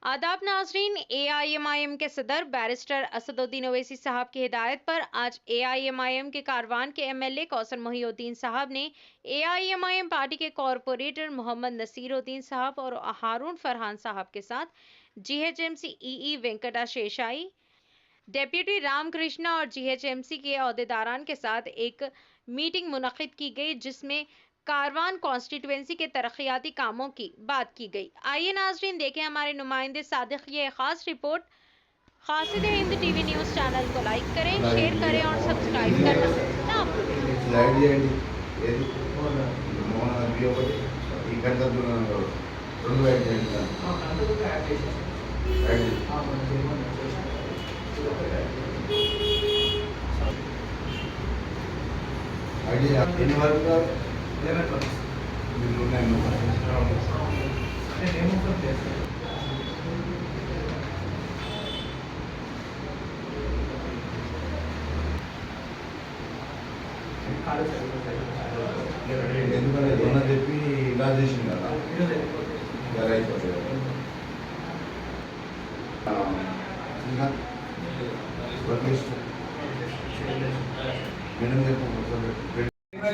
आदाब नाजरीन। AIMIM के सदर बैरिस्टर असदुद्दीन ओवैसी साहब की हिदायत पर आज AIMIM के कारवान के MLA कौसर मोहिउद्दीन साहब ने AIMIM पार्टी के कॉरपोरेटर मोहम्मद नसीरुद्दीन साहब और हारून फरहान साहब के साथ GHMC EE Venkata Seshai, deputy Ramakrishna और GHMC के अहदेदारान के साथ एक मीटिंग मुनक्किद की गई, जिसमें कारवान कॉन्स्टिट्यूएंसी के तरक्याती कामों की बात की गई। आइए नाजरीन देखें हमारे नुमाइंदे सादिक की एक खास report. Qasid Hind TV news channel को लाइक करें, शेयर करें और सब्सक्राइब करना ना ఎందుకంటే దొంగ చెప్పి ఇలా చేసింది కదా ఇలా అయిపోతుంది मैडम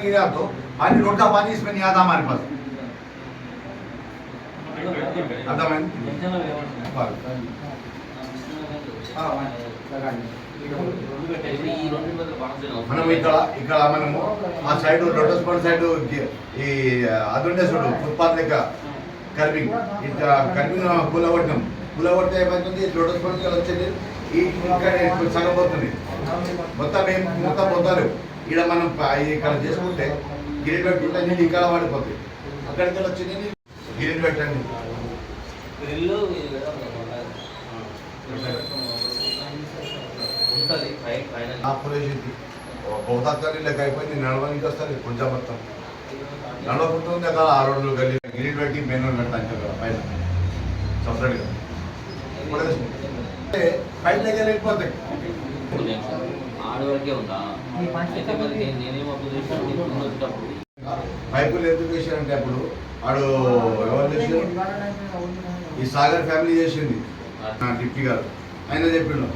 गिरा तो पानी रोटा पानी इसमें नहीं आता हमारे पास आता मैं మనం ఇక్కడ మనము ఆ సైడ్ లోటస్ పాండ్ సైడ్ ఈ అదుండే చూడు ఫుట్పాత్ లెక్క కర్వింగ్ ఇట్లా కర్వింగ్ కూలగొట్టే ఏమైతుంది లోటస్ పాండ్ వచ్చేది ఈ ఇక్కడ సగం పోతుంది మొత్తం పోతారు. ఇక్కడ మనం ఇక్కడ చేసుకుంటే గిరి పెట్టుకుంటే నీళ్ళు ఇక్కడ పడిపోతాయి. అక్కడికి వచ్చింది గిరి పెట్టండి. ఆపరేషన్ బహుతాత్కాలి లెక్క అయిపోయింది. నడవడానికి వస్తుంది కొంచెం మొత్తం నడవకుంటుంది అక్కడ 6 రోజులు కలిగి గిరి పెట్టి మెయిన్ రోడ్ పెడతాను కదా పైన సపరేట్గా పైన దగ్గర వెళ్ళిపోతాయి. పైపులు ఎందుకు వేసారంటే అప్పుడు ఆడు ఎవరు చేసారు, ఈ సాగర్ ఫ్యామిలీ చేసింది డిప్టీ గారు. ఆయన చెప్పిండు